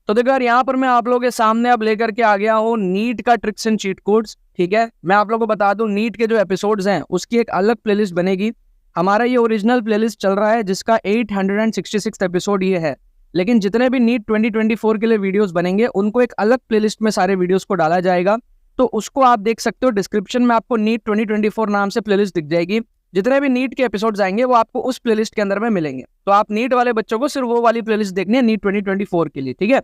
तो देखो यार, यहाँ पर मैं आप लोगों के सामने अब लेकर के आ गया हूँ नीट का ट्रिक्स एंड चीट कोड्स। ठीक है, मैं आप लोगों को बता दूं, नीट के जो एपिसोड्स हैं उसकी एक अलग प्लेलिस्ट बनेगी। हमारा ये ओरिजिनल प्लेलिस्ट चल रहा है जिसका 866 एपिसोड ये है, लेकिन जितने भी नीट 2024 के लिए वीडियोस बनेंगे उनको एक अलग प्लेलिस्ट में सारे वीडियोस को डाला जाएगा। तो उसको आप देख सकते हो, डिस्क्रिप्शन में आपको नीट 2024 नाम से प्लेलिस्ट दिख जाएगी। जितने भी नीट के एपिसोड्स आएंगे वो आपको उस प्लेलिस्ट के अंदर में मिलेंगे। तो आप नीट वाले बच्चों को सिर्फ वो वाली प्लेलिस्ट देखनी है नीट 2024 के लिए, ठीक है।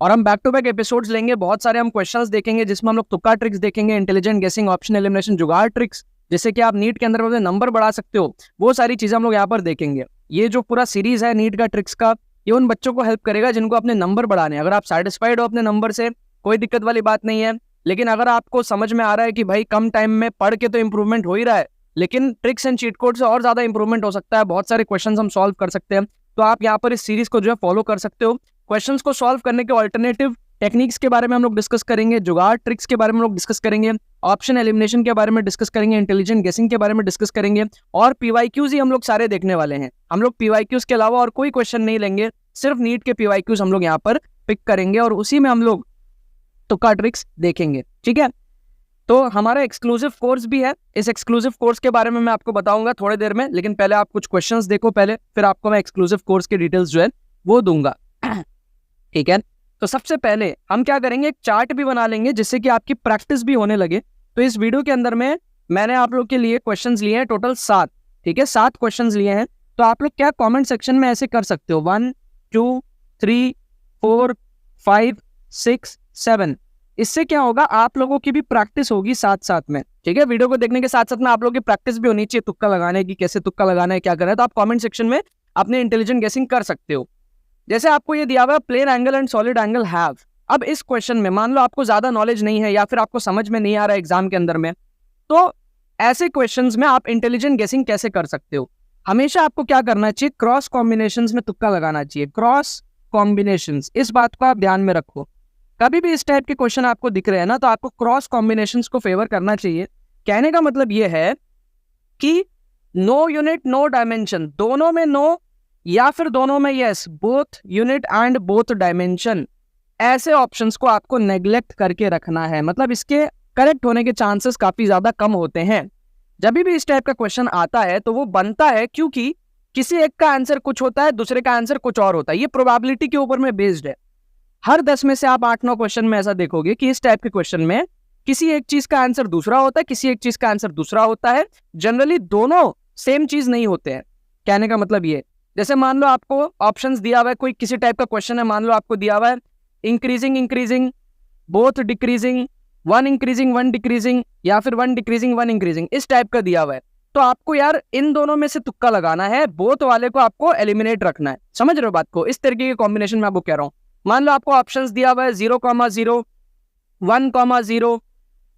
और हम बैक टू बैक एपिसोड्स लेंगे, बहुत सारे हम क्वेश्चंस देखेंगे जिसमें हम लोग तुक्का ट्रिक्स देखेंगे, इंटेलिजेंट गेसिंग, ऑप्शन एलिमिनेशन, जुगाड़ ट्रिक्स, जिससे कि आप नीट के अंदर में नंबर बढ़ा सकते हो। वो सारी चीजें हम लोग यहाँ पर देखेंगे। ये जो पूरा सीरीज है नीट का ट्रिक्स का, ये उन बच्चों को हेल्प करेगा जिनको अपने नंबर बढ़ाने। अगर आप सेटिस्फाइड हो अपने नंबर से, कोई दिक्कत वाली बात नहीं है, लेकिन अगर आपको समझ में आ रहा है कि भाई कम टाइम में पढ़ के तो इंप्रूवमेंट हो ही रहा है, लेकिन ट्रिक्स एंड चीट कोड से और ज्यादा इंप्रूवमेंट हो सकता है, बहुत सारे क्वेश्चंस हम सॉल्व कर सकते हैं, तो आप यहाँ पर इस सीरीज को जो है फॉलो कर सकते हो। क्वेश्चंस को सॉल्व करने के ऑल्टरनेटिव टेक्निक्स के बारे में हम लोग डिस्कस करेंगे, जुगाड़ ट्रिक्स के बारे में हम लोग डिस्कस करेंगे, ऑप्शन एलिमिनेशन के बारे में डिस्कस करेंगे, इंटेलिजेंट गेसिंग के बारे में डिस्कस करेंगे, और पीवाईक्यूज ही हम लोग सारे देखने वाले हैं। हम लोग पीवाईक्यूज के अलावा और कोई क्वेश्चन नहीं लेंगे, सिर्फ नीट के पीवाईक्यूज हम लोग यहाँ पर पिक करेंगे और उसी में हम लोग तुक्का ट्रिक्स देखेंगे, ठीक है। तो हमारा एक्सक्लूसिव कोर्स भी है, इस एक्सक्लूसिव कोर्स के बारे में मैं आपको बताऊंगा थोड़ी देर में, लेकिन पहले आप कुछ क्वेश्चंस देखो पहले, फिर आपको मैं एक्सक्लूसिव कोर्स की डिटेल्स जो है वो दूंगा, ठीक है। तो सबसे पहले हम क्या करेंगे, एक चार्ट भी बना लेंगे जिससे कि आपकी प्रैक्टिस भी होने लगे। तो इस वीडियो के अंदर में मैंने आप लोग के लिए क्वेश्चंस लिए हैं टोटल 7, ठीक है, 7 क्वेश्चंस लिए हैं। तो आप लोग क्या कमेंट सेक्शन में ऐसे कर सकते हो, 1 2 3 4 5 6 7। इससे क्या होगा, आप लोगों की भी प्रैक्टिस होगी साथ साथ में, ठीक है। वीडियो को देखने के साथ साथ में आप लोगों की प्रैक्टिस भी होनी चाहिए तुक्का लगाने की, कैसे तुक्का लगाना है, क्या करना है। तो आप कमेंट सेक्शन में अपने इंटेलिजेंट गेसिंग कर सकते हो। जैसे आपको ये दिया हुआ plane angle and solid angle have. अब इस क्वेश्चन में मान लो आपको ज्यादा नॉलेज नहीं है या फिर आपको समझ में नहीं आ रहा है एग्जाम के अंदर में, तो ऐसे क्वेश्चंस में आप इंटेलिजेंट गेसिंग कैसे कर सकते हो। हमेशा आपको क्या करना चाहिए, क्रॉस कॉम्बिनेशंस में तुक्का लगाना चाहिए, क्रॉस कॉम्बिनेशंस, इस बात को आप ध्यान में रखो। कभी भी इस टाइप के क्वेश्चन आपको दिख रहे हैं ना, तो आपको क्रॉस कॉम्बिनेशंस को फेवर करना चाहिए। कहने का मतलब ये है कि नो यूनिट नो डायमेंशन, दोनों में नो या फिर दोनों में yes, both unit and both dimension, ऐसे ऑप्शंस को आपको नेग्लेक्ट करके रखना है। मतलब इसके करेक्ट होने के चांसेस काफी ज्यादा कम होते हैं। जब भी इस टाइप का क्वेश्चन आता है तो वो बनता है क्योंकि किसी एक का आंसर कुछ होता है, दूसरे का आंसर कुछ और होता है। ये प्रोबेबिलिटी के ऊपर में बेस्ड है। हर 10 में से आप 8-9 क्वेश्चन में ऐसा देखोगे कि इस टाइप के क्वेश्चन में किसी एक चीज का आंसर दूसरा होता है, किसी एक चीज का आंसर दूसरा होता है, जनरली दोनों सेम चीज नहीं होते हैं। कहने का मतलब ये, जैसे मान लो आपको ऑप्शंस दिया हुआ है, कोई किसी टाइप का क्वेश्चन है, मान लो आपको दिया हुआ है increasing increasing, both decreasing, 1 increasing 1 decreasing, या फिर 1 डिक्रीजिंग 1 इंक्रीजिंग, इस टाइप का दिया हुआ है। तो आपको यार इन दोनों में से तुक्का लगाना है, बोथ वाले को आपको एलिमिनेट रखना है। समझ रहे हो बात को, इस तरीके के कॉम्बिनेशन में आपको कह रहा हूं। मान लो आपको ऑप्शंस दिया हुआ है 0,0 1,0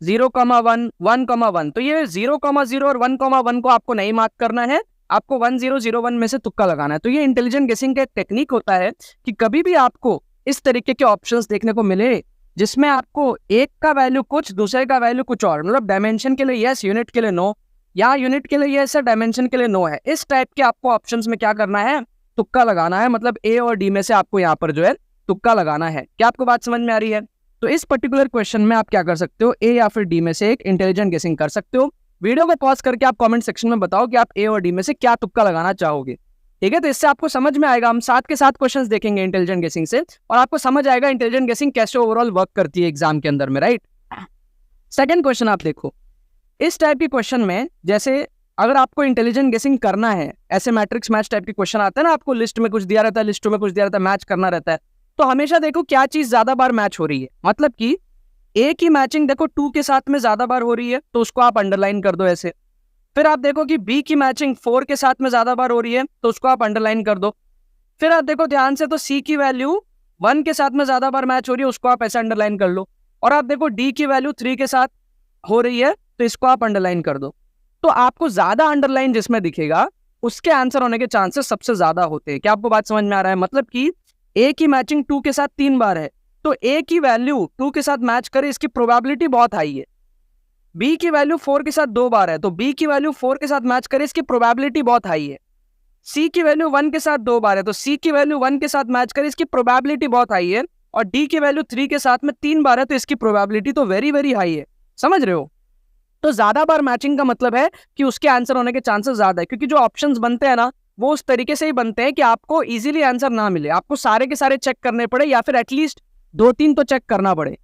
0,1 1,1, तो ये 0,0 और 1,1 को आपको नहीं मार्क करना है, आपको 1001 में से तुक्का लगाना है। तो ये इंटेलिजेंट गेसिंग का एक टेक्निक होता है कि कभी भी आपको इस तरीके के ऑप्शंस देखने को मिले जिसमें आपको एक का वैल्यू कुछ, दूसरे का वैल्यू कुछ और, मतलब डायमेंशन के लिए यस, यूनिट के लिए नो, या यूनिट के लिए यस है, डायमेंशन के लिए नो है, इस टाइप के आपको ऑप्शंस में क्या करना है, तुक्का लगाना है। मतलब ए और डी में से आपको यहाँ पर जो है तुक्का लगाना है। क्या आपको बात समझ में आ रही है? तो इस पर्टिकुलर क्वेश्चन में आप क्या कर सकते हो, ए या फिर डी में से एक इंटेलिजेंट गेसिंग कर सकते हो। वीडियो को पॉज करके आप कमेंट सेक्शन में बताओ कि आप ए और डी में से क्या तुक्का लगाना चाहोगे, ठीक है। तो इससे आपको समझ में आएगा, हम 7 के 7 क्वेश्चंस देखेंगे इंटेलिजेंट गेसिंग से, और आपको समझ आएगा इंटेलिजेंट गेसिंग कैसे ओवरऑल वर्क करती है एग्जाम के अंदर में, राइट। सेकंड क्वेश्चन आप देखो, इस टाइप के क्वेश्चन में जैसे अगर आपको इंटेलिजेंट गेसिंग करना है, ऐसे मैट्रिक्स मैच टाइप के क्वेश्चन आते हैं ना, आपको लिस्ट में कुछ दिया रहता है, लिस्ट में कुछ दिया रहता है, मैच करना रहता है, तो हमेशा देखो क्या चीज ज्यादा बार मैच हो रही है। मतलब कि ए की मैचिंग देखो 2 के साथ में ज्यादा बार हो रही है, तो उसको आप अंडरलाइन कर दो ऐसे। फिर आप देखो कि बी की मैचिंग 4 के साथ में ज्यादा बार हो रही है, तो उसको आप अंडरलाइन कर दो। फिर आप देखो ध्यान से, तो सी की वैल्यू 1 के साथ में ज्यादा बार मैच हो रही है, उसको आप ऐसे अंडरलाइन कर लो। और आप देखो डी की वैल्यू 3 के साथ हो रही है, तो इसको आप अंडरलाइन कर दो। तो आपको ज्यादा अंडरलाइन जिसमें दिखेगा उसके आंसर होने के चांसेस सबसे ज्यादा होते हैं। क्या आपको बात समझ में आ रहा है? मतलब कि ए की मैचिंग 2 के साथ 3 बार है, तो ए की वैल्यू 2 के साथ मैच करे, इसकी प्रोबेबिलिटी बहुत हाई है। बी की वैल्यू 4 के साथ 2 बार है, तो बी की वैल्यू 4 के साथ मैच करे, इसकी प्रोबेबिलिटी बहुत हाई है। सी की वैल्यू 1 के साथ 2 बार है, तो सी की वैल्यू 1 के साथ मैच करे, इसकी प्रोबेबिलिटी बहुत हाई है। और डी की वैल्यू 3 के साथ में 3 बार है, तो इसकी प्रोबेबिलिटी तो वेरी वेरी हाई है, समझ रहे हो। तो ज्यादा बार मैचिंग का मतलब है कि उसके आंसर होने के चांसेस ज्यादा है, क्योंकि जो ऑप्शंस बनते हैं ना वो उस तरीके से ही बनते हैं कि आपको इजीली आंसर ना मिले, आपको सारे के सारे चेक करने पड़े या फिर एटलीस्ट 2-3 तो चेक करना पड़े,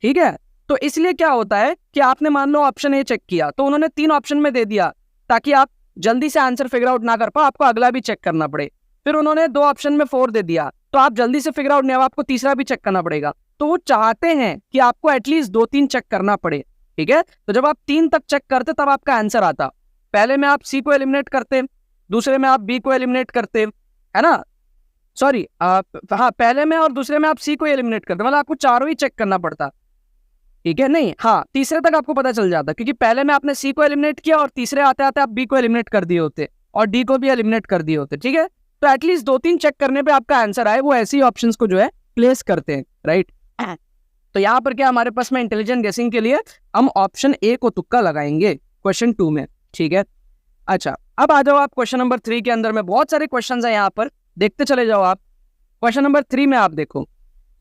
ठीक है। तो इसलिए क्या होता है कि आपने मान लो ऑप्शन ए चेक किया, तो उन्होंने 3 ऑप्शन में दे दिया ताकि आप जल्दी से आंसर फिगर आउट ना कर पाओ, आपको अगला भी चेक करना पड़े। फिर उन्होंने 2 ऑप्शन में 4 दे दिया, तो आप जल्दी से फिगर आउट नहीं हुआ, आपको तीसरा भी चेक करना पड़ेगा। तो वो चाहते हैं कि आपको एटलीस्ट 2-3 चेक करना पड़े, ठीक है। तो जब आप 3 तक चेक करते तब आपका आंसर आता। पहले में आप सी को एलिमिनेट करते, दूसरे में आप बी को एलिमिनेट करते, है ना, सॉरी हाँ, पहले में और दूसरे में आप सी को एलिमिनेट करते, मतलब आपको चारों ही चेक करना पड़ता, ठीक है। नहीं हाँ, तीसरे तक आपको पता चल जाता, क्योंकि पहले में आपने सी को एलिमिनेट किया और तीसरे आते आते आप बी को एलिमिनेट कर दिए होते और डी को भी एलिमिनेट कर दिए होते, ठीक है। तो एटलीस्ट 2-3 चेक करने पे आपका आंसर आए, वो ऐसे ही ऑप्शंस को जो है प्लेस करते हैं, राइट। तो यहाँ पर क्या हमारे पास में इंटेलिजेंट गेसिंग के लिए हम ऑप्शन ए को तुक्का लगाएंगे क्वेश्चन 2 में, ठीक है। अच्छा, अब आ जाओ आप क्वेश्चन नंबर 3 के अंदर में बहुत सारे क्वेश्चन है यहाँ पर, देखते चले जाओ आप। क्वेश्चन नंबर 3 में आप देखो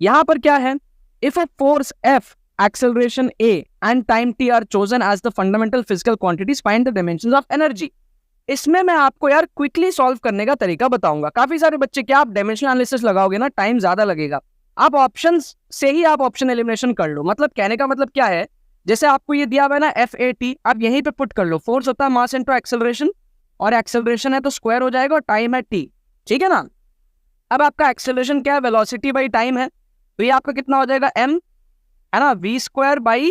यहाँ पर क्या है, if a force F, acceleration a and time t are chosen as the fundamental physical quantities, find the dimensions of energy। इसमें मैं आपको यार क्विकली सॉल्व करने का तरीका बताऊंगा। काफी सारे बच्चे क्या आप डायमेंशनल एनालिसिस लगाओगे ना, टाइम ज्यादा लगेगा, आप ऑप्शंस से ही आप ऑप्शन एलिमिनेशन कर लो। मतलब कहने का मतलब क्या है, जैसे आपको ये दिया हुआ है ना FAT, आप यहीं पे पुट कर लो, फोर्स होता है मास इनटू एक्सेलरेशन, और एक्सेलरेशन है तो स्क्वायर हो जाएगा, और टाइम है t, ठीक है ना। अब आपका एक्सेलरेशन क्या है, वेलोसिटी बाई टाइम है, तो ये आपका कितना हो जाएगा m, है ना, v² बाई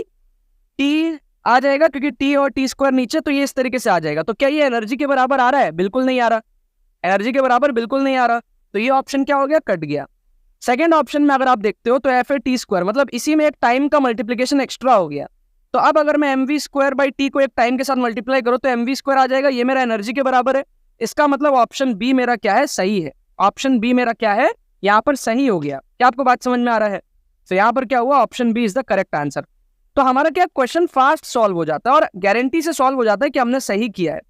टी आ जाएगा, क्योंकि टी और टी स्क्वायर नीचे, तो ये इस तरीके से आ जाएगा। तो क्या ये एनर्जी के बराबर आ रहा है, बिल्कुल नहीं आ रहा, एनर्जी के बराबर बिल्कुल नहीं आ रहा, तो ये ऑप्शन क्या हो गया, कट गया। सेकंड ऑप्शन में अगर आप देखते हो तो FAT², मतलब इसी में एक टाइम का मल्टीप्लीकेशन एक्स्ट्रा हो गया। तो अब अगर मैं mv² बाई टी को एक टाइम के साथ मल्टीप्लाई करूँ तो mv² आ जाएगा, ये मेरा एनर्जी के बराबर है। इसका मतलब ऑप्शन बी मेरा क्या है, सही है। ऑप्शन बी मेरा क्या है, यहाँ पर सही हो गया। क्या आपको बात समझ में आ रहा है। तो यहाँ पर क्या हुआ, option B is the correct answer. तो हमारा क्या क्वेश्चन फास्ट सॉल्व हो जाता है और गारंटी से सॉल्व हो जाता है कि हमने सही किया है।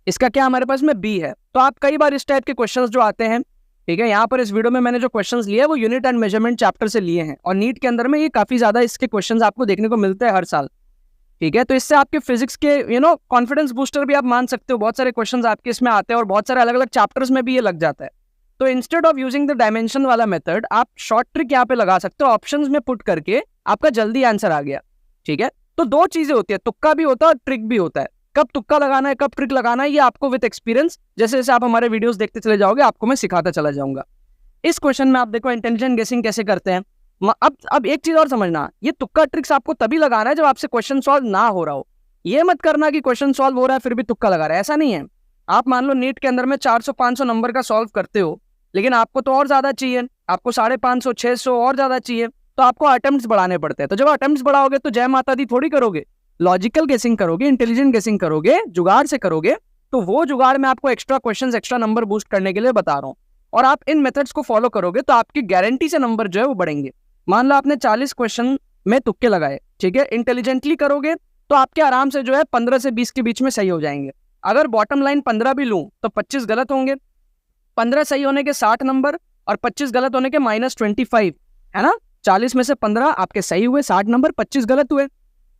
इसका क्या हमारे पास में बी है। तो आप कई बार इस टाइप के क्वेश्चंस जो आते हैं, ठीक है, यहाँ पर इस वीडियो में मैंने जो क्वेश्चंस लिए वो यूनिट एंड मेजरमेंट चैप्टर से लिए हैं, और नीट के अंदर में ये काफी ज्यादा इसके क्वेश्चंस आपको देखने को मिलते हैं हर साल, ठीक है। तो इससे आपके फिजिक्स के कॉन्फिडेंस बूस्टर भी आप मान सकते हो। बहुत सारे क्वेश्चंस आपके इसमें आते हैं और बहुत सारे अलग अलग चैप्टर्स में भी ये लग जाता है। तो instead of using the dimension वाला मेथड, आप शॉर्ट ट्रिक यहाँ पे लगा सकते हो, ऑप्शंस में पुट करके आपका जल्दी आंसर आ गया, ठीक है। तो 2 चीजें होती है, तुक्का भी होता है और ट्रिक भी होता है। कब तुक्का लगाना है, कब ट्रिक लगाना है, ये आपको विद एक्सपीरियंस, जैसे जैसे आप हमारे वीडियोस देखते चले जाओगे, आपको मैं सिखाता चला जाऊंगा। इस क्वेश्चन में आप देखो इंटेलिजेंट गेसिंग कैसे करते हैं। अब एक चीज और समझना, ये तुक्का ट्रिक्स आपको तभी लगाना है जब आपसे क्वेश्चन सॉल्व ना हो रहा हो। ये मत करना कि क्वेश्चन सॉल्व हो रहा है फिर भी तुक्का लगा रहा है, ऐसा नहीं है। आप मान लो नीट के अंदर में 400-500 नंबर का सॉल्व करते हो, लेकिन आपको तो और ज्यादा चाहिए, आपको 550-600 और ज्यादा चाहिए, तो आपको अटेम्प्ट्स बढ़ाने पड़ते हैं। तो जब अटेम्प्ट्स बढ़ाओगे तो जय माता दी थोड़ी करोगे, लॉजिकल गेसिंग करोगे, इंटेलिजेंट गेसिंग करोगे, जुगाड़ से करोगे। तो वो जुगाड़ में आपको extra questions, extra number boost करने के लिए बता रहा हूँ, और आप इन मेथड्स को फॉलो करोगे तो आपकी गारंटी से नंबर जो है वो बढ़ेंगे। मान लो आपने 40 क्वेश्चन में तुक्के लगाए, ठीक है, इंटेलिजेंटली करोगे तो आपके आराम से जो है 15 से 20 के बीच में सही हो जाएंगे। अगर बॉटम लाइन 15 भी लूं तो 25 गलत होंगे, 15 सही होने के 60 नंबर और 25 गलत होने के -25, है ना। 40 में से 15 आपके सही हुए, 60 नंबर, 25 गलत हुए,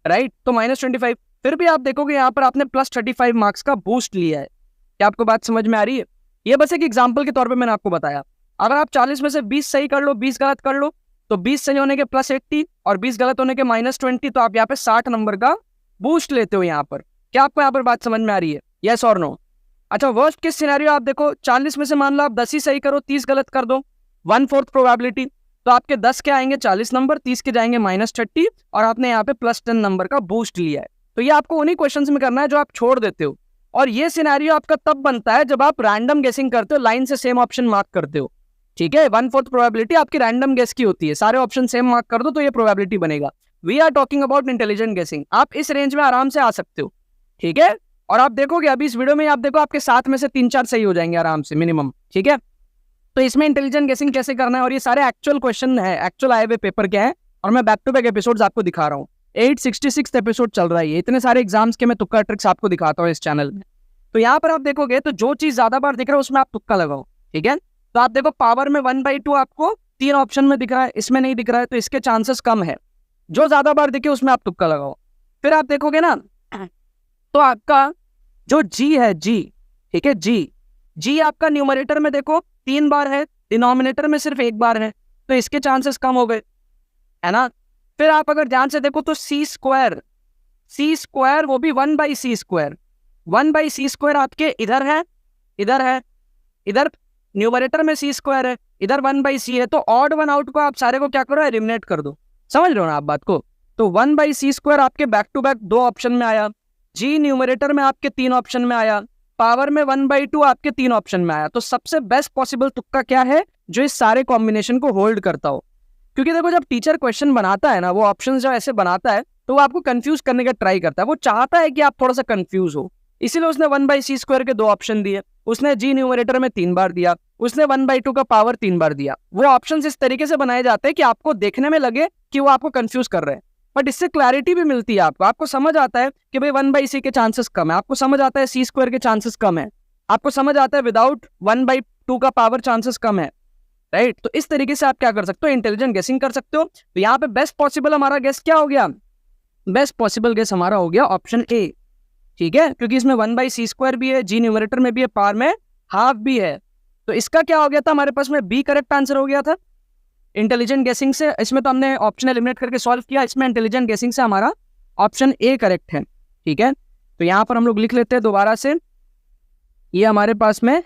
राइट, तो -25। फिर भी आप देखोगे यहाँ पर आपने +35 मार्क्स का बूस्ट लिया है। क्या आपको बात समझ में आ रही है। ये बस एक एग्जाम्पल के तौर पे मैंने आपको बताया। अगर आप 40 में से 20 सही कर लो, 20 गलत कर लो, तो 20 सही होने के +80 और 20 गलत होने के -20, तो आप यहाँ पे 60 नंबर का बूस्ट लेते हो यहाँ पर। क्या आपको यहाँ पर बात समझ में आ रही है, यस और नो। अच्छा, वर्स्ट केस सिनेरियो आप देखो, 40 में से मान लो आप 10 ही सही करो, 30 गलत कर दो, 1/4 प्रोबेबिलिटी, तो आपके 10 के आएंगे 40 नंबर, 30 के जाएंगे -30, और आपने यहाँ पे +10 नंबर का बूस्ट लिया है। तो ये आपको उन्हीं क्वेश्चंस में करना है जो आप छोड़ देते हो। और ये सिनेरियो आपका तब बनता है जब आप रैंडम गेसिंग करते हो, लाइन से सेम ऑप्शन मार्क करते हो, ठीक है। 1/4 प्रोबेबिलिटी आपकी रैंडम गेस की होती है, सारे ऑप्शन सेम मार्क कर दो तो ये प्रोबेबिलिटी बनेगा। We are talking about intelligent guessing, आप इस रेंज में आराम से आ सकते हो, ठीक है। और आप देखोगे अभी इस वीडियो में, आप देखो आपके 7 में से 3-4 सही हो जाएंगे आराम से मिनिमम, ठीक है। तो इसमें इंटेलिजेंट गेसिंग कैसे करना है, और ये सारे एक्चुअल क्वेश्चन है, एक्चुअल आए हुए पेपर के हैं, और मैं बैक टू बैक एपिसोड्स आपको दिखा रहा हूँ। 866 एपिसोड चल रहा है, इतने सारे एग्जाम्स के मैं तुक्का ट्रिक्स आपको दिखाता हूँ इस चैनल में। तो यहाँ पर आप देखोगे तो जो चीज ज्यादा बार दिख रहा है उसमें आप तुक्का लगाओ, ठीक है। तो आप देखो पावर में 1/2 आपको 3 ऑप्शन में दिख रहा है, इसमें नहीं दिख रहा है, तो इसके चांसेस कम है। जो ज्यादा बार दिखे उसमें आप तुक्का लगाओ। फिर आप देखोगे ना, तो आपका जो जी है, जी, ठीक है, जी आपका न्यूमरेटर में देखो 3 बार है, डिनोमिनेटर में सिर्फ 1 बार है, तो इसके चांसेस कम हो गए, है ना। फिर आप अगर ध्यान से देखो तो सी स्क्वायर वो भी 1/c², 1/c² आपके इधर है, इधर न्यूमरेटर में c² है, इधर 1/c है, तो ऑड वन आउट को आप सारे को क्या करो, एलिमिनेट कर दो। समझ रहे हो ना आप बात को। तो 1/c² आपके बैक टू बैक 2 ऑप्शन में आया, जी न्यूमरेटर में आपके 3 ऑप्शन में आया, पावर में 1/2 आपके 3 ऑप्शन में आया। तो सबसे बेस्ट पॉसिबल तुक्का क्या है जो इस सारे कॉम्बिनेशन को होल्ड करता हो। क्योंकि देखो जब टीचर क्वेश्चन बनाता है ना, वो ऑप्शंस जब ऐसे बनाता है तो वो आपको कंफ्यूज करने का ट्राई करता है, वो चाहता है कि आप थोड़ा सा कंफ्यूज हो, इसीलिए उसने 1/c² के 2 ऑप्शन दिए, उसने जी न्यूमरेटर में 3 बार दिया, उसने 1/2 का पावर 3 बार दिया। वो ऑप्शंस इस तरीके से बनाए जाते हैं कि आपको देखने में लगे कि वो आपको कंफ्यूज कर रहे हैं, बट इससे क्लैरिटी भी मिलती है आपको समझ आता है कि भाई 1/c के चांसेस कम है, आपको समझ आता है c² के चांसेस कम है, आपको समझ आता है विदाउट 1/2 का पावर चांसेस कम है, राइट। तो इस तरीके से आप क्या कर सकते हो, इंटेलिजेंट गेसिंग कर सकते हो। तो यहाँ पे बेस्ट पॉसिबल हमारा गेस क्या हो गया, बेस्ट पॉसिबल गेस हमारा हो गया ऑप्शन ए, ठीक है, क्योंकि इसमें 1/c² भी है, जी न्यूमरेटर में भी है, पावर में हाफ भी है। तो इसका क्या हो गया था, हमारे पास में बी करेक्ट आंसर हो गया था इंटेलिजेंट गेसिंग से। इसमें तो हमने ऑप्शन एलिमिनेट करके सॉल्व किया, इसमें इंटेलिजेंट गेसिंग से हमारा ऑप्शन ए करेक्ट है, ठीक है। तो यहाँ पर हम लोग लिख लेते हैं दोबारा से, ये हमारे पास में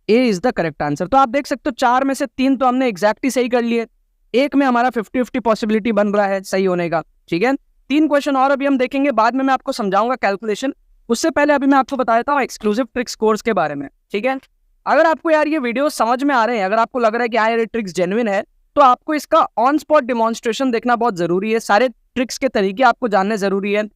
ए इज द करेक्ट आंसर। तो आप देख सकते हो 4 में से 3 तो हमने एग्जैक्टली सही कर लिए, एक में हमारा 50-50 पॉसिबिलिटी बन रहा है सही होने का, ठीक है। 3 क्वेश्चन और अभी हम देखेंगे, बाद में मैं आपको समझाऊंगा कैलकुलेशन। उससे पहले अभी मैं आपको बता देता हूँ एक्सक्लूसिव ट्रिक्स कोर्स के बारे में, ठीक है। अगर आपको यार ये वीडियो समझ में आ रहे हैं, अगर आपको लग रहा है कि हाँ यार ये ट्रिक्स जेन्युइन है, तो आपको इसका ऑन स्पॉट डिमॉन्स्ट्रेशन देखना बहुत जरूरी है, सारे ट्रिक्स के तरीके आपको जानने जरूरी है,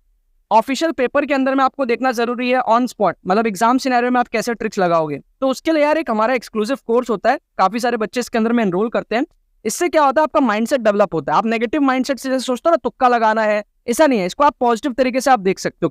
ऑफिशियल पेपर के अंदर में आपको देखना जरूरी है ऑन स्पॉट, मतलब एग्जाम सिनेरियो में आप कैसे ट्रिक्स लगाओगे। तो उसके लिए यार एक हमारा एक्सक्लूसिव कोर्स होता है, काफी सारे बच्चे इसके अंदर में एनरोल करते हैं। इससे क्या होता है, आपका माइंडसेट डेवलप होता है। आप नेगेटिव माइंडसेट से जैसे सोचते हो ना तुक्का लगाना है, ऐसा नहीं है, इसको आप पॉजिटिव तरीके से आप देख सकते हो,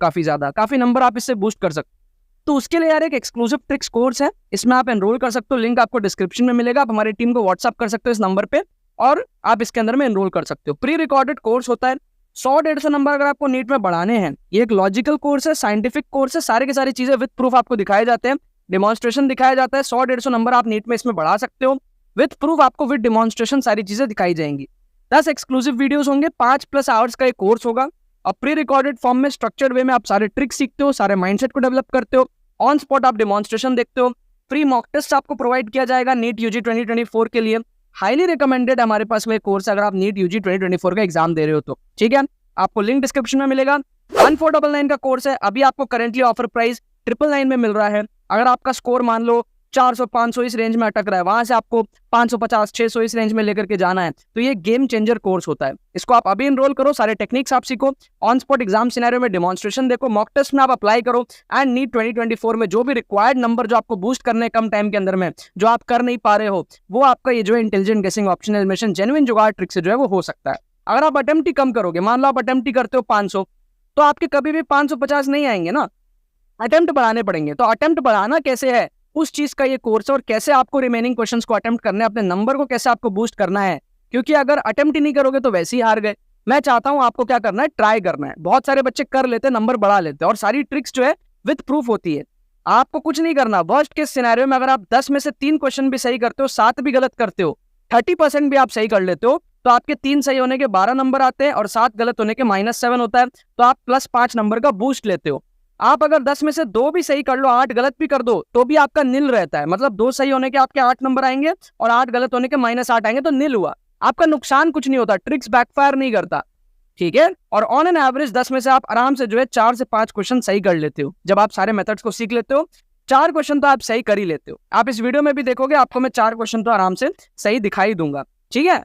काफी नंबर आप इससे बूस्ट कर सकते हो। तो उसके लिए यार एक एक्सक्लूसिव ट्रिक्स कोर्स है, इसमें आप एनरोल कर सकते हो, लिंक आपको डिस्क्रिप्शन में मिलेगा, आप हमारी टीम को व्हाट्सअप कर सकते हो इस नंबर पे, और आप इसके अंदर में एनरोल कर सकते हो। प्री रिकॉर्डेड कोर्स होता है, 100-150 नंबर अगर आपको नीट में बढ़ाने हैं। ये एक लॉजिकल कोर्स है, साइंटिफिक कोर्स है, सारे के सारी चीजें विद प्रूफ आपको दिखाए जाते हैं, डिमॉन्स्ट्रेशन दिखाया जाता है। 100-150 नंबर आप नीट में इसमें बढ़ा सकते हो, विद प्रूफ आपको विद डिमॉन्स्ट्रेशन सारी चीजें दिखाई जाएंगी। 10 एक्सक्लूसिव वीडियोस होंगे, 5+ आवर्स का एक कोर्स होगा, और प्री रिकॉर्डेड फॉर्म में स्ट्रक्चर्ड वे में आप सारे ट्रिक्स सीखते हो, सारे माइंडसेट को डेवलप करते हो, ऑन स्पॉट आप डिमॉन्स्ट्रेशन देखते हो, फ्री मॉक टेस्ट आपको प्रोवाइड किया जाएगा नीट यूजी 2024 के लिए। हाईली रिकमेंडेड हमारे पास में कोर्स अगर आप नीट यूजी 2024 का एग्जाम दे रहे हो तो, ठीक है। आपको लिंक डिस्क्रिप्शन में मिलेगा। 1499 का कोर्स है, अभी आपको करेंटली ऑफर प्राइस 999 में मिल रहा है। अगर आपका स्कोर मान लो 400-500 इस रेंज में अटक रहा है, वहां से आपको 550-600 इस रेंज में लेकर के जाना है, तो ये गेम चेंजर कोर्स होता है। इसको आप अभी एनरोल करो, सारे टेक्निक्स आप सीखो, ऑन स्पॉट एग्जाम सिनेरियो में डिमॉन्स्ट्रेशन देखो, मॉक टेस्ट में आप अप्लाई करो, एंड नीट 2024 में जो भी रिक्वायर्ड नंबर जो आपको बूस्ट करने कम टाइम के अंदर में जो आप कर नहीं पा रहे हो, वो आपका ये जो इंटेलिजेंट गेसिंग ऑप्शनल एलिमिनेशन जेन्युइन जुगाड़ ट्रिक से जो है वो हो सकता है। अगर आप अटेम्प्ट ही कम करोगे, मान लो आप अटेम्प्ट ही करते हो 500, तो आपके कभी भी 550 नहीं आएंगे ना, अटेम्प्ट बढ़ाने पड़ेंगे। तो अटेम्प्ट बढ़ाना कैसे है, उस चीज का ये कोर्स है, और कैसे आपको रिमेनिंग क्वेश्चंस को अटेम्प्ट करना है, अपने नंबर को कैसे आपको बूस्ट करना है। क्योंकि अगर अटेम्प्ट ही नहीं करोगे तो वैसे ही हार गए। मैं चाहता हूं आपको क्या करना है, ट्राई करना है। बहुत सारे बच्चे कर लेते हैं, नंबर बढ़ा लेते हैं, और सारी ट्रिक्स जो है विद प्रूफ होती है। आपको कुछ नहीं करना, वर्स्ट केस सिनेरियो में अगर आप 10 में से 3 क्वेश्चन भी सही करते हो, 7 भी गलत करते हो, 30% भी आप सही कर लेते हो, तो आपके 3 सही होने के 12 नंबर आते हैं, और 7 गलत होने के -7 होता है, तो आप +5 नंबर का बूस्ट लेते हो। आप अगर 10 में से 2 भी सही कर लो, 8 गलत भी कर दो, तो भी आपका नील रहता है। मतलब 2 सही होने के आपके 8 नंबर आएंगे, और 8 गलत होने के -8 आएंगे, तो नील हुआ, आपका नुकसान कुछ नहीं होता, ट्रिक्स बैकफायर नहीं करता, ठीक है। और ऑन एन एवरेज 10 में से आप आराम से जो है 4 से 5 क्वेश्चन सही कर लेते हो। जब आप सारे मेथड्स को सीख लेते हो, 4 क्वेश्चन तो आप सही कर ही लेते हो। आप इस वीडियो में भी देखोगे, आपको मैं 4 क्वेश्चन तो आराम से सही दिखाई दूंगा, ठीक है।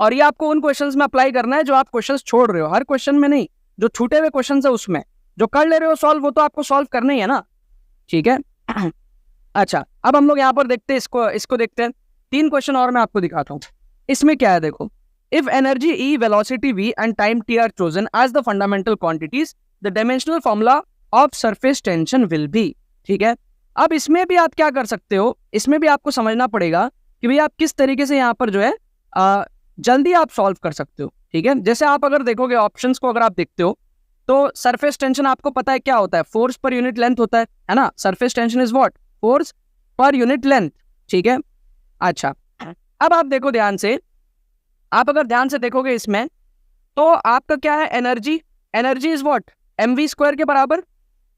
और ये आपको उन क्वेश्चंस में अप्लाई करना है जो आप क्वेश्चंस छोड़ रहे हो, हर क्वेश्चन में नहीं, जो छूटे हुए क्वेश्चंस है उसमें। जो कर ले रहे हो सॉल्व, वो तो आपको सॉल्व करना ही है ना, ठीक है। अच्छा, अब हम लोग यहाँ पर देखते हैं, इसको देखते हैं। 3 क्वेश्चन और मैं आपको दिखाता हूँ। इसमें क्या है देखो, if energy E, velocity V and time T are chosen as the fundamental quantities, the dimensional formula of surface tension will be, ठीक है। अब इसमें भी आप क्या कर सकते हो, इसमें भी आपको समझना पड़ेगा कि भाई आप किस तरीके से यहाँ पर जो है जल्दी आप सॉल्व कर सकते हो। ठीक है, जैसे आप अगर देखोगे ऑप्शंस को, अगर आप देखते हो तो सरफेस टेंशन आपको पता है क्या होता है, फोर्स पर यूनिट लेंथ होता है ना। Surface tension is what, force per unit length. ठीक है, अच्छा अब आप देखो ध्यान से, आप अगर ध्यान से देखोगे इसमें तो आपका क्या है, energy, energy is what, mv² के बराबर।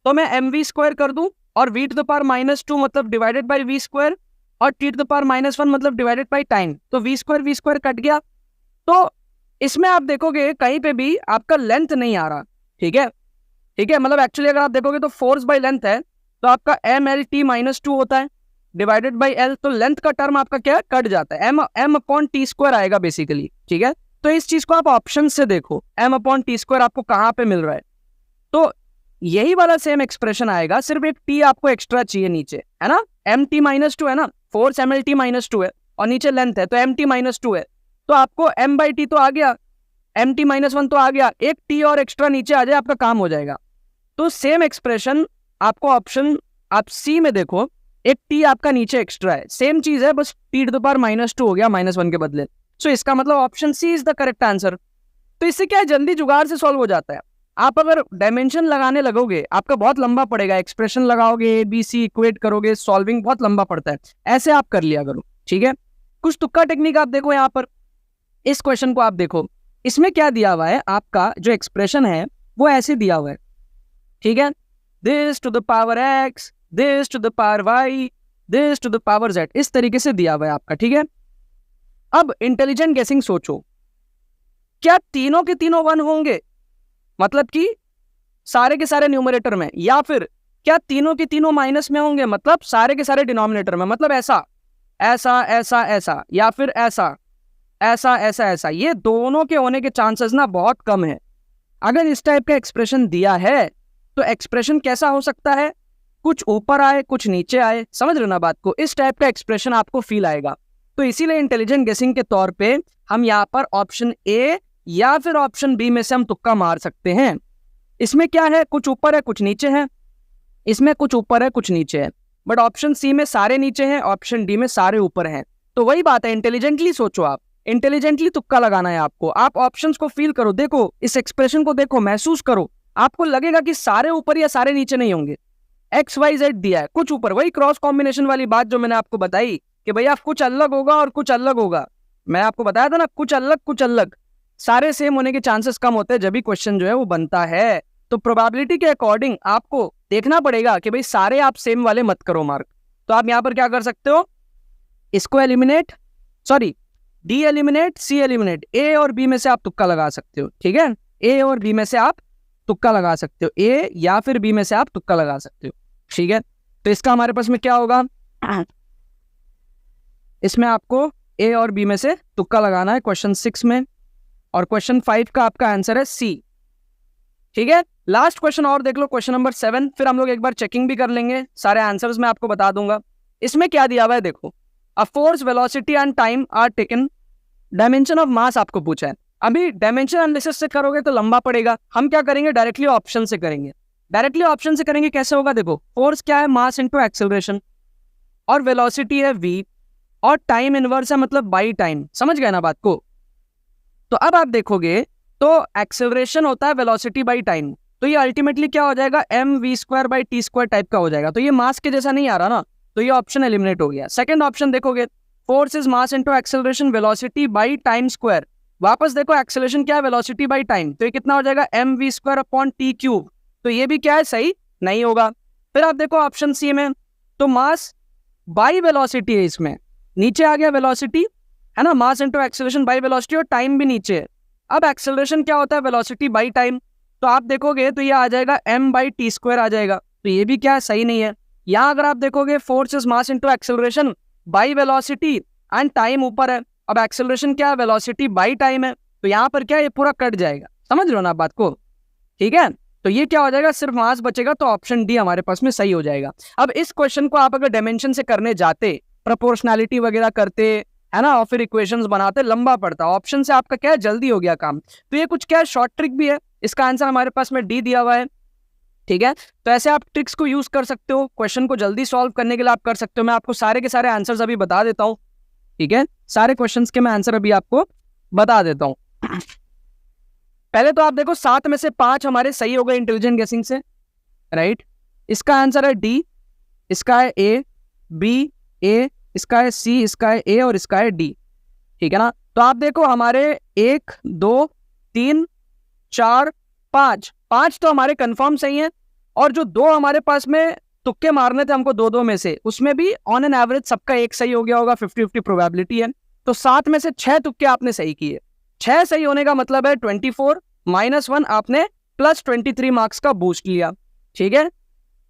तो मैं mv² कर दूं और v⁻⁻2 मतलब डिवाइडेड बाई v², और t⁻⁻1 मतलब डिवाइडेड बाई टाइम। तो v² कट गया। तो इसमें आप देखोगे कहीं पे भी आपका लेंथ नहीं आ रहा। ठीक है, ठीक है, मतलब एक्चुअली अगर आप देखोगे तो फोर्स बाई लेंथ है, तो आपका mlt-2 होता है डिवाइडेड बाई l। तो लेंथ का टर्म आपका क्या कट जाता है, m/t² आएगा बेसिकली। ठीक है, तो इस चीज को आप ऑप्शन से देखो, m/t² आपको कहाँ पे मिल रहा है। तो यही वाला सेम एक्सप्रेशन आएगा, सिर्फ एक t आपको एक्स्ट्रा चाहिए नीचे, है ना। mt-2 है ना, फोर्स mlt-2 है और नीचे लेंथ है तो mt-2 है। तो आपको m/t तो आ गया, mt-1 तो आ गया, एक t और एक्स्ट्रा नीचे आ जाए, आपका काम हो जाएगा। तो सेम एक्सप्रेशन आपको ऑप्शन आप सी में देखो, एक t आपका नीचे एक्स्ट्रा है, सेम चीज है, बस t⁻⁻2 हो गया -1 के बदले। सो इसका मतलब option C is the correct answer. तो इससे क्या है, जल्दी जुगाड़ से सॉल्व हो जाता है। आप अगर डायमेंशन लगाने लगोगे आपका बहुत लंबा पड़ेगा, एक्सप्रेशन लगाओगे, ABC इक्वेट करोगे, सॉल्विंग बहुत लंबा पड़ता है। ऐसे आप कर लिया करो। ठीक है, कुछ तुक्का टेक्निक आप देखो यहाँ पर, इस क्वेश्चन को आप देखो, इसमें क्या दिया हुआ है, आपका जो एक्सप्रेशन है वो ऐसे दिया हुआ है। ठीक है, this to the power x, this to the power y, this to the power z, इस तरीके से दिया हुआ है आपका। ठीक है, अब इंटेलिजेंट गेसिंग सोचो, क्या तीनों के तीनों 1 होंगे, मतलब कि सारे के सारे न्यूमरेटर में, या फिर क्या तीनों के तीनों माइनस में होंगे, मतलब सारे के सारे डिनोमिनेटर में, मतलब ऐसा ऐसा ऐसा ऐसा, या फिर ऐसा ऐसा ऐसा ऐसा। ये दोनों के होने के चांसेस ना बहुत कम है। अगर इस टाइप का एक्सप्रेशन दिया है तो एक्सप्रेशन कैसा हो सकता है, कुछ ऊपर आए कुछ नीचे आए, समझ रहे हो ना बात को, इस टाइप का एक्सप्रेशन आपको फील आएगा। तो इसीलिए इंटेलिजेंट गेसिंग के तौर पे हम यहाँ पर ऑप्शन ए या फिर ऑप्शन बी में से हम तुक्का मार सकते हैं। इसमें क्या है, कुछ ऊपर है कुछ नीचे है, इसमें कुछ ऊपर है कुछ नीचे है, बट ऑप्शन सी में सारे नीचे हैं, ऑप्शन डी में सारे ऊपर हैं। तो वही बात है, इंटेलिजेंटली सोचो, आप इंटेलिजेंटली तुक्का लगाना है आपको। आप ऑप्शंस को फील करो, देखो इस एक्सप्रेशन को देखो, महसूस करो, आपको लगेगा कि सारे ऊपर या सारे नीचे नहीं होंगे। XYZ दिया है, कुछ ऊपर, वही क्रॉस कॉम्बिनेशन वाली बात जो मैंने आपको बताई कि भैया कुछ अलग होगा और कुछ अलग होगा। मैं आपको बताया था ना, कुछ अलग, सारे सेम होने के चांसेस कम होते हैं जब भी क्वेश्चन जो है वो बनता है। तो प्रोबेबिलिटी के अकॉर्डिंग आपको देखना पड़ेगा कि भाई सारे आप सेम वाले मत करो मार्क। तो आप यहाँ पर क्या कर सकते हो, इसको एलिमिनेट, सॉरी डी एलिमिनेट, सी एलिमिनेट, ए और बी में से आप तुक्का लगा सकते हो। ठीक है, ए और बी में से आप तुक्का लगा सकते हो, ए या फिर बी में से आप तुक्का लगा सकते हो। ठीक है, तो इसका हमारे पास में क्या होगा, इसमें आपको ए और बी में से तुक्का लगाना है क्वेश्चन 6 में, और क्वेश्चन 5 का आपका आंसर है सी। ठीक है, लास्ट क्वेश्चन और देख लो, क्वेश्चन नंबर 7, फिर हम लोग एक बार चेकिंग भी कर लेंगे, सारे आंसर्स मैं आपको बता दूंगा। इसमें क्या दिया हुआ है देखो, a force, velocity and time are taken, dimension of mass आपको पूछा है। अभी डायमेंशन एनालिसिस से करोगे तो लंबा पड़ेगा, हम क्या करेंगे, डायरेक्टली ऑप्शन से करेंगे। डायरेक्टली ऑप्शन से करेंगे, कैसे होगा देखो, फोर्स क्या है, मास इनटू एक्सेलरेशन, और वेलोसिटी है v, और टाइम इनवर्स है मतलब बाई टाइम, समझ गए ना बात को। तो अब आप देखोगे तो एक्सेलरेशन होता है वेलोसिटी बाई टाइम, तो ये अल्टीमेटली क्या हो जाएगा, mv²/t² टाइप का हो जाएगा। तो ये मास के जैसा नहीं आ रहा ना, तो ये ऑप्शन एलिमिनेट हो गया। सेकंड ऑप्शन देखोगे, force is mass into acceleration, velocity by time square, वापस देखो एक्सेलरेशन क्या है, वेलोसिटी बाई टाइम, तो ये कितना हो जाएगा, mv²/t³। तो ये भी क्या है, सही नहीं होगा। फिर आप देखो ऑप्शन सी में, तो मास बाई वेलोसिटी है, इसमें नीचे आ गया वेलोसिटी, है ना, mass into acceleration by velocity, और टाइम भी नीचे है। अब एक्सेलरेशन क्या होता है, वेलोसिटी बाई टाइम, तो आप देखोगे तो ये आ जाएगा m/t² आ जाएगा, तो ये भी क्या है, सही नहीं है। यहाँ अगर आप देखोगे, force is mass into acceleration by velocity and time ऊपर है, अब एक्सेलरेशन क्या है, वेलोसिटी बाई टाइम है, तो यहाँ पर क्या है, ये पूरा कट जाएगा, समझ लो ना बात को। ठीक है, तो ये क्या हो जाएगा, सिर्फ मास बचेगा, तो ऑप्शन डी हमारे पास में सही हो जाएगा। अब इस क्वेश्चन को आप अगर डायमेंशन से करने जाते, प्रोपोर्शनैलिटी वगैरह करते, है ना, और फिर इक्वेशंस बनाते, लंबा पड़ता, ऑप्शन से आपका क्या है, जल्दी हो गया काम। तो ये कुछ क्या है, शॉर्ट ट्रिक भी है, इसका आंसर हमारे पास में डी दिया हुआ है। ठीक है, तो ऐसे आप ट्रिक्स को यूज कर सकते हो, क्वेश्चन को जल्दी सॉल्व करने के लिए आप कर सकते हो। मैं आपको सारे के सारे आंसर्स अभी बता देता हूँ। ठीक है, सारे क्वेश्चंस के मैं आंसर अभी आपको बता देता हूं। पहले तो आप देखो 7 में से 5 हमारे सही हो गए इंटेलिजेंट गेसिंग से, राइट। इसका आंसर है डी, इसका है ए, बी, ए, इसका है सी, इसका है ए और इसका है डी, ठीक है ना। तो आप देखो हमारे 1 2 3 4 5 5 तो हमारे कंफर्म सही हैं, और जो 2 हमारे पास में तुक्के मारने थे हमको 2-2 में से, उसमें भी ऑन एन एवरेज सबका एक सही हो गया होगा, 50-50 प्रोबेबिलिटी है। तो 7 में से 6 तुक्के आपने सही किए। 6 सही होने का मतलब है 24 -1 आपने +23 मार्क्स का बूस्ट लिया, ठीक है।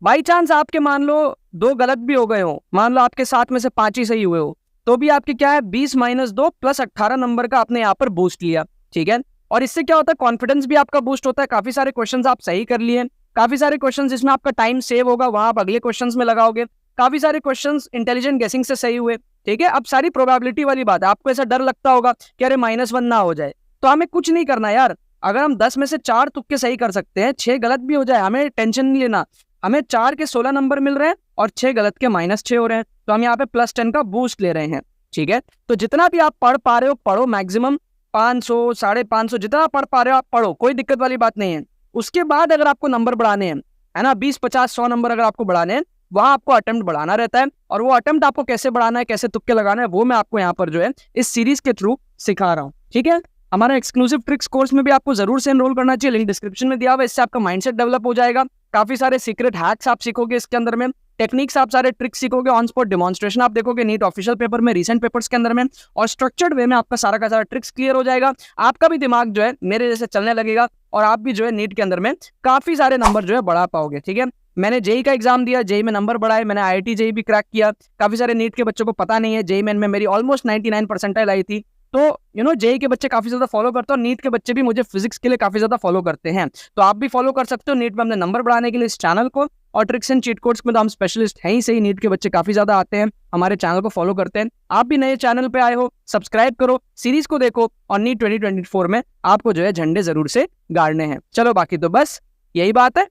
बाई चांस आपके मान लो 2 गलत भी हो गए हो, मान लो आपके 7 में से 5 ही सही हुए हो, तो भी आपके क्या है 20 - 2 +18 नंबर का आपने यहाँ पर बूस्ट लिया, ठीक है। और इससे क्या होता है, कॉन्फिडेंस भी आपका बूस्ट होता है। काफी सारे क्वेश्चंस आप सही कर लिए, काफी सारे क्वेश्चंस जिसमें आपका टाइम सेव होगा वहां आप अगले क्वेश्चंस में लगाओगे। काफी सारे क्वेश्चंस इंटेलिजेंट गेसिंग से सही हुए, ठीक है। अब सारी प्रोबेबिलिटी वाली बात है। आपको ऐसा डर लगता होगा कि अरे -1 ना हो जाए, तो हमें कुछ नहीं करना यार। अगर हम 10 में से 4 तुक्के सही कर सकते हैं, 6 गलत भी हो जाए, हमें टेंशन नहीं लेना। हमें 4 के 16 नंबर मिल रहे हैं और 6 गलत के -6 हो रहे हैं, तो हम यहाँ पे +10 का बूस्ट ले रहे हैं, ठीक है। तो जितना भी आप पढ़ पा रहे हो पढ़ो, मैक्सिमम 500 550 जितना पढ़ पा रहे हो आप पढ़ो, कोई दिक्कत वाली बात नहीं है। उसके बाद अगर आपको नंबर बढ़ाने हैं, है ना, 20 50 100 नंबर अगर आपको बढ़ाने हैं, वहां आपको अटेम्प्ट बढ़ाना रहता है। और वो अटेम्प्ट आपको कैसे बढ़ाना है, कैसे तुक्के लगाना है, वो मैं आपको यहाँ पर जो है इस सीरीज के थ्रू सिखा रहा हूँ, ठीक है। हमारा एक्सक्लूसिव ट्रिक्स कोर्स में भी आपको जरूर से एनरोल करना चाहिए, लिंक डिस्क्रिप्शन में दिया हुआ है। इससे आपका माइंडसेट डेवलप हो जाएगा, काफी सारे सीक्रेट हैक्स आप सीखोगे इसके अंदर में, टेक्निक्स आप सारे ट्रिक्स सीखोगे, ऑन स्पॉट डेमोन्स्ट्रेशन आप देखोगे नीट ऑफिशियल पेपर में, रीसेंट पेपर्स के अंदर में, और स्ट्रक्चर्ड वे में आपका सारा का सारा ट्रिक्स क्लियर हो जाएगा। आपका भी दिमाग जो है मेरे जैसे चलने लगेगा और आप भी जो है नीट के अंदर में काफी सारे नंबर जो है बढ़ा पाओगे, ठीक है। मैंने जेई का एग्जाम दिया, जेई में नंबर बढ़ाए, मैंने IIT जेई भी क्रैक किया। काफी सारे नीट के बच्चों को पता नहीं है, जेई में मेरी ऑलमोस्ट 99 परसेंटाइल आई थी। तो जेई के बच्चे काफी ज्यादा फॉलो करते हैं, और नीट के बच्चे भी मुझे फिजिक्स के लिए काफी ज्यादा फॉलो करते हैं। तो आप भी फॉलो कर सकते हो नीट में अपने नंबर बढ़ाने के लिए इस चैनल को। और ट्रिक्स एंड चीट कोड्स में तो हम स्पेशलिस्ट हैं ही सही, नीट के बच्चे काफी ज्यादा आते हैं, हमारे चैनल को फॉलो करते हैं। आप भी नए चैनल पे आए हो, सब्सक्राइब करो, सीरीज को देखो, और नीट 2024 में आपको जो है झंडे जरूर से गाड़ने हैं। चलो बाकी तो बस यही बात है।